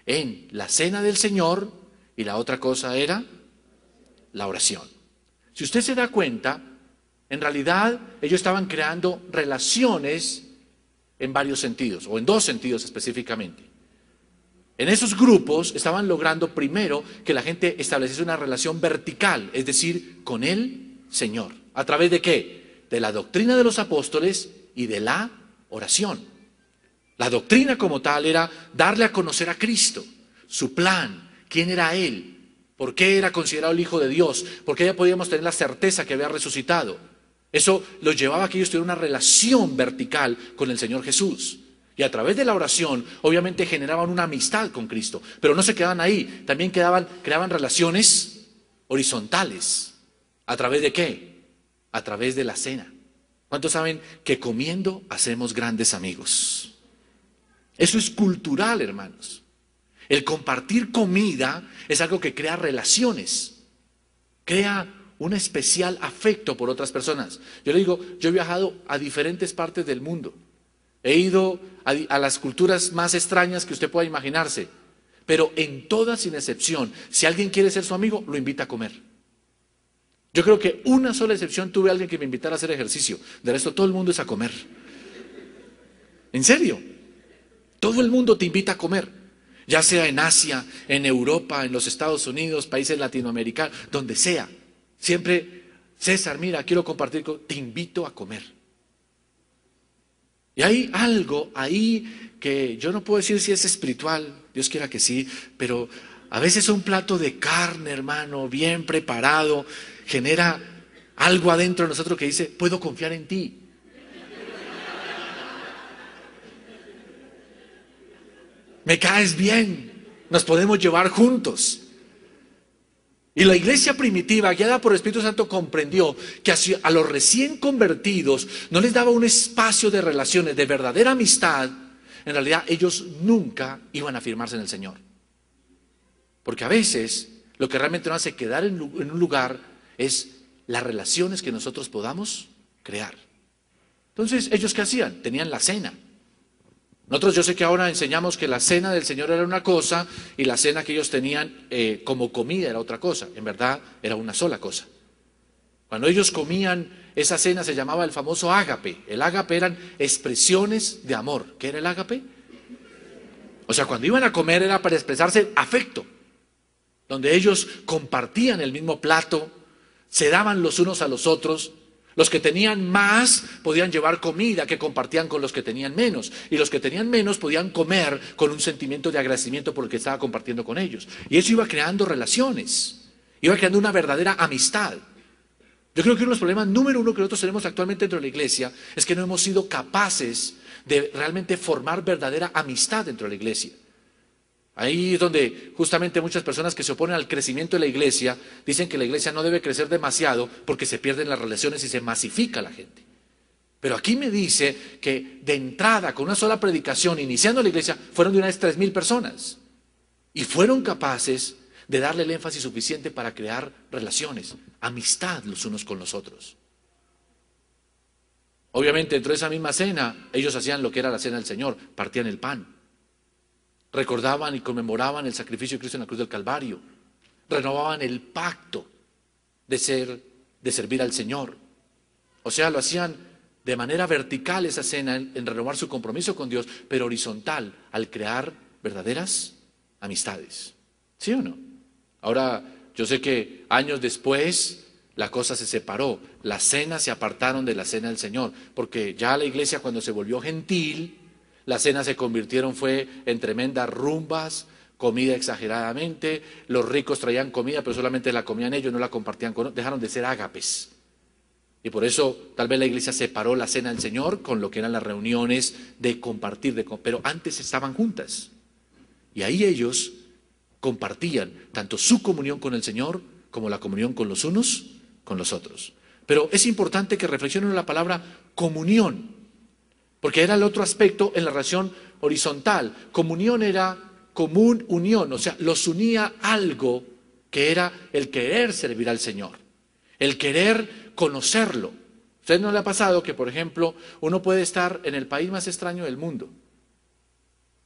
en la cena del Señor y la otra cosa era la oración. Si usted se da cuenta, en realidad ellos estaban creando relaciones en varios sentidos, o en dos sentidos específicamente. En esos grupos estaban logrando primero que la gente estableciese una relación vertical, es decir, con el Señor. ¿A través de qué? De la doctrina de los apóstoles y de la oración. La doctrina como tal era darle a conocer a Cristo, su plan, quién era Él, por qué era considerado el Hijo de Dios, por qué ya podíamos tener la certeza que había resucitado. Eso los llevaba a que ellos tuvieran una relación vertical con el Señor Jesús. Y a través de la oración, obviamente generaban una amistad con Cristo. Pero no se quedaban ahí, también creaban relaciones horizontales. ¿A través de qué? A través de la cena. ¿Cuántos saben que comiendo hacemos grandes amigos? Eso es cultural, hermanos. El compartir comida es algo que crea relaciones, crea un especial afecto por otras personas. Yo le digo, yo he viajado a diferentes partes del mundo. He ido a las culturas más extrañas que usted pueda imaginarse. Pero en todas, sin excepción, si alguien quiere ser su amigo, lo invita a comer. Yo creo que una sola excepción tuve a alguien que me invitara a hacer ejercicio. De resto, todo el mundo es a comer. ¿En serio? Todo el mundo te invita a comer. Ya sea en Asia, en Europa, en los Estados Unidos, países latinoamericanos, donde sea. Siempre, César, mira, quiero compartir te invito a comer. Y hay algo ahí que yo no puedo decir si es espiritual, Dios quiera que sí, pero a veces un plato de carne, hermano, bien preparado, genera algo adentro de nosotros que dice, puedo confiar en ti. Me caes bien, nos podemos llevar juntos. Y la iglesia primitiva, guiada por el Espíritu Santo, comprendió que a los recién convertidos no les daba un espacio de relaciones, de verdadera amistad. En realidad ellos nunca iban a afirmarse en el Señor. Porque a veces lo que realmente nos hace quedar en un lugar es las relaciones que nosotros podamos crear. Entonces, ¿ellos qué hacían? Tenían la cena. Nosotros yo sé que ahora enseñamos que la cena del Señor era una cosa y la cena que ellos tenían como comida era otra cosa. En verdad era una sola cosa. Cuando ellos comían esa cena se llamaba el famoso ágape. El ágape eran expresiones de amor. ¿Qué era el ágape? O sea, cuando iban a comer era para expresarse afecto. Donde ellos compartían el mismo plato, se daban los unos a los otros. Los que tenían más podían llevar comida que compartían con los que tenían menos. Y los que tenían menos podían comer con un sentimiento de agradecimiento por lo que estaba compartiendo con ellos. Y eso iba creando relaciones. Iba creando una verdadera amistad. Yo creo que uno de los problemas número uno que nosotros tenemos actualmente dentro de la iglesia es que no hemos sido capaces de realmente formar verdadera amistad dentro de la iglesia. Ahí es donde justamente muchas personas que se oponen al crecimiento de la iglesia dicen que la iglesia no debe crecer demasiado porque se pierden las relaciones y se masifica la gente. Pero aquí me dice que de entrada, con una sola predicación, iniciando la iglesia, fueron de una vez 3,000 personas. Y fueron capaces de darle el énfasis suficiente para crear relaciones, amistad los unos con los otros. Obviamente dentro de esa misma cena, ellos hacían lo que era la cena del Señor, partían el pan. Recordaban y conmemoraban el sacrificio de Cristo en la cruz del Calvario. Renovaban el pacto de servir al Señor. O sea, lo hacían de manera vertical esa cena en renovar su compromiso con Dios, pero horizontal al crear verdaderas amistades. ¿Sí o no? Ahora, yo sé que años después la cosa se separó. Las cenas se apartaron de la cena del Señor, porque ya la iglesia cuando se volvió gentil, las cenas se convirtieron en tremendas rumbas, comida exageradamente, los ricos traían comida, pero solamente la comían ellos, no la compartían con otros, dejaron de ser ágapes. Y por eso tal vez la iglesia separó la cena del Señor con lo que eran las reuniones de compartir, pero antes estaban juntas. Y ahí ellos compartían tanto su comunión con el Señor como la comunión con los unos, con los otros. Pero es importante que reflexionen en la palabra comunión. Porque era el otro aspecto en la relación horizontal. Comunión era común unión, o sea, los unía algo que era el querer servir al Señor, el querer conocerlo. ¿A usted no le ha pasado que, por ejemplo, uno puede estar en el país más extraño del mundo,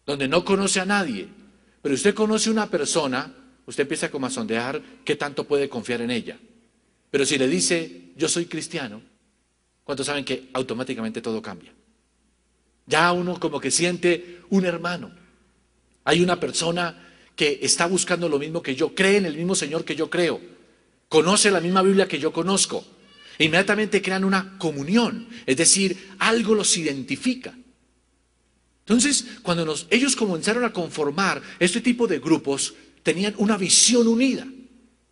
donde no conoce a nadie, Pero usted conoce una persona, usted empieza como a sondear qué tanto puede confiar en ella. Pero si le dice, yo soy cristiano, ¿cuántos saben que automáticamente todo cambia? Ya uno como que siente un hermano. Hay una persona que está buscando lo mismo que yo, cree en el mismo Señor que yo creo, conoce la misma Biblia que yo conozco. Inmediatamente crean una comunión, es decir, algo los identifica. Entonces, cuando ellos comenzaron a conformar este tipo de grupos, tenían una visión unida.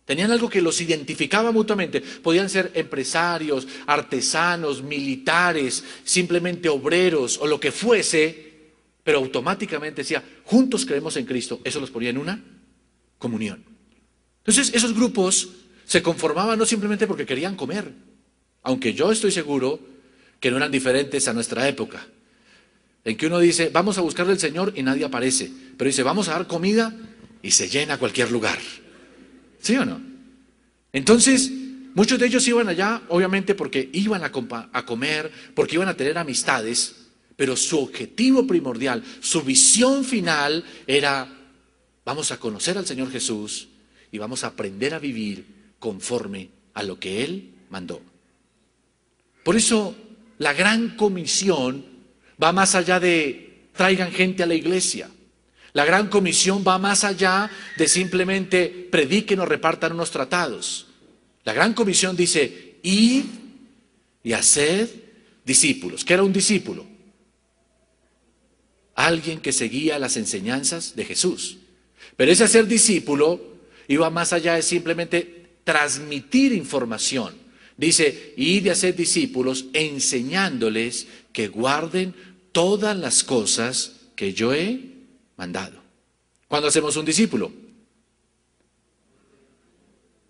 Tenían algo que los identificaba mutuamente. Podían ser empresarios, artesanos, militares, simplemente obreros o lo que fuese, pero automáticamente decía, juntos creemos en Cristo. Eso los ponía en una comunión. Entonces, esos grupos se conformaban no simplemente porque querían comer, aunque yo estoy seguro que no eran diferentes a nuestra época, en que uno dice, vamos a buscarle al Señor y nadie aparece, pero dice, vamos a dar comida y se llena cualquier lugar. ¿Sí o no? Entonces, muchos de ellos iban allá, obviamente porque iban a comer, porque iban a tener amistades, pero su objetivo primordial, su visión final era, vamos a conocer al Señor Jesús y vamos a aprender a vivir conforme a lo que Él mandó. Por eso, la gran comisión va más allá de traigan gente a la iglesia. La gran comisión va más allá de simplemente prediquen o repartan unos tratados. La gran comisión dice, id y haced discípulos. ¿Qué era un discípulo? Alguien que seguía las enseñanzas de Jesús. Pero ese hacer discípulo iba más allá de simplemente transmitir información. Dice, id y haced discípulos enseñándoles que guarden todas las cosas que yo he mandado. ¿Cuándo hacemos un discípulo?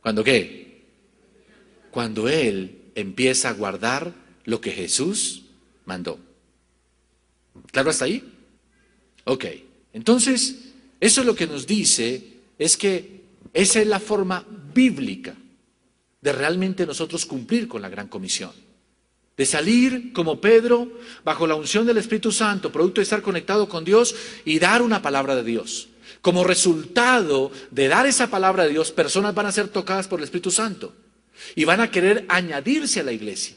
¿Cuándo qué? Cuando él empieza a guardar lo que Jesús mandó. ¿Claro hasta ahí? Ok. Entonces, eso es lo que nos dice, es que esa es la forma bíblica de realmente nosotros cumplir con la gran comisión. De salir como Pedro, bajo la unción del Espíritu Santo, producto de estar conectado con Dios y dar una palabra de Dios. Como resultado de dar esa palabra de Dios, personas van a ser tocadas por el Espíritu Santo y van a querer añadirse a la iglesia.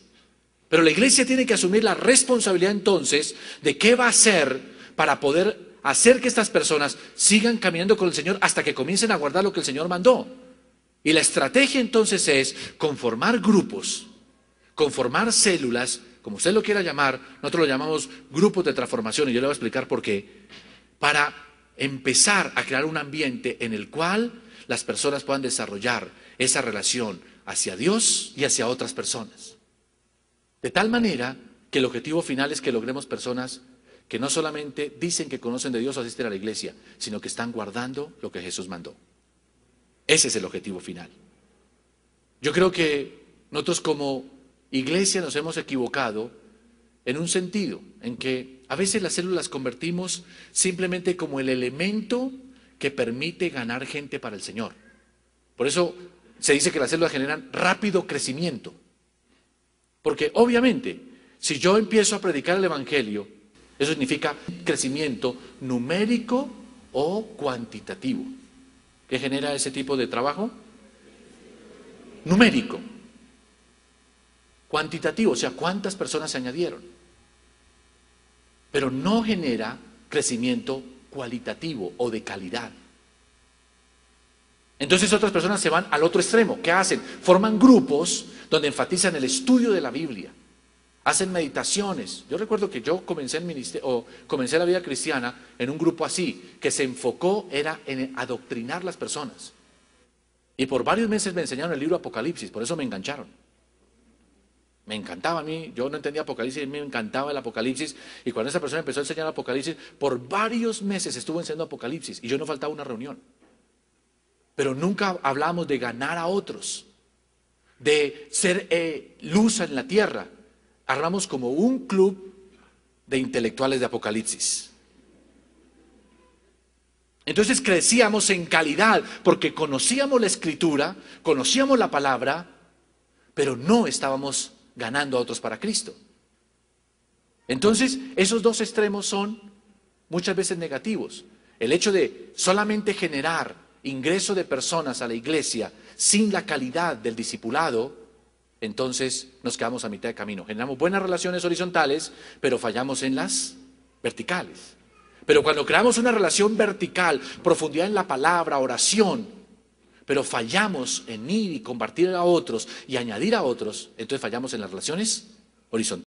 Pero la iglesia tiene que asumir la responsabilidad entonces de qué va a hacer para poder hacer que estas personas sigan caminando con el Señor hasta que comiencen a guardar lo que el Señor mandó. Y la estrategia entonces es conformar grupos, conformar células, como usted lo quiera llamar, nosotros lo llamamos grupos de transformación, y yo le voy a explicar por qué, para empezar a crear un ambiente en el cual las personas puedan desarrollar esa relación hacia Dios y hacia otras personas. De tal manera que el objetivo final es que logremos personas que no solamente dicen que conocen de Dios o asisten a la iglesia, sino que están guardando lo que Jesús mandó. Ese es el objetivo final. Yo creo que nosotros como iglesia nos hemos equivocado en un sentido, en que a veces las células las convertimos simplemente como el elemento que permite ganar gente para el Señor. Por eso se dice que las células generan rápido crecimiento. Porque obviamente, si yo empiezo a predicar el Evangelio, eso significa crecimiento numérico o cuantitativo. ¿Qué genera ese tipo de trabajo? Numérico. Cuantitativo, o sea, cuántas personas se añadieron. Pero no genera crecimiento cualitativo o de calidad. Entonces otras personas se van al otro extremo. ¿Qué hacen? Forman grupos donde enfatizan el estudio de la Biblia. Hacen meditaciones. Yo recuerdo que yo comencé la vida cristiana en un grupo así, que se enfocó era en adoctrinar las personas. Y por varios meses me enseñaron el libro Apocalipsis, por eso me engancharon. Me encantaba a mí, yo no entendía Apocalipsis, me encantaba el Apocalipsis. Y cuando esa persona empezó a enseñar Apocalipsis, por varios meses estuvo enseñando Apocalipsis y yo no faltaba una reunión. Pero nunca hablamos de ganar a otros, de ser luz en la tierra. Armamos como un club de intelectuales de Apocalipsis. Entonces crecíamos en calidad porque conocíamos la Escritura, conocíamos la palabra, pero no estábamos ganando a otros para Cristo. Entonces esos dos extremos son muchas veces negativos. El hecho de solamente generar ingreso de personas a la iglesia sin la calidad del discipulado, entonces nos quedamos a mitad de camino. Generamos buenas relaciones horizontales, pero fallamos en las verticales. Pero cuando creamos una relación vertical, profundidad en la palabra, oración, pero fallamos en ir y compartir a otros y añadir a otros, entonces fallamos en las relaciones horizontales.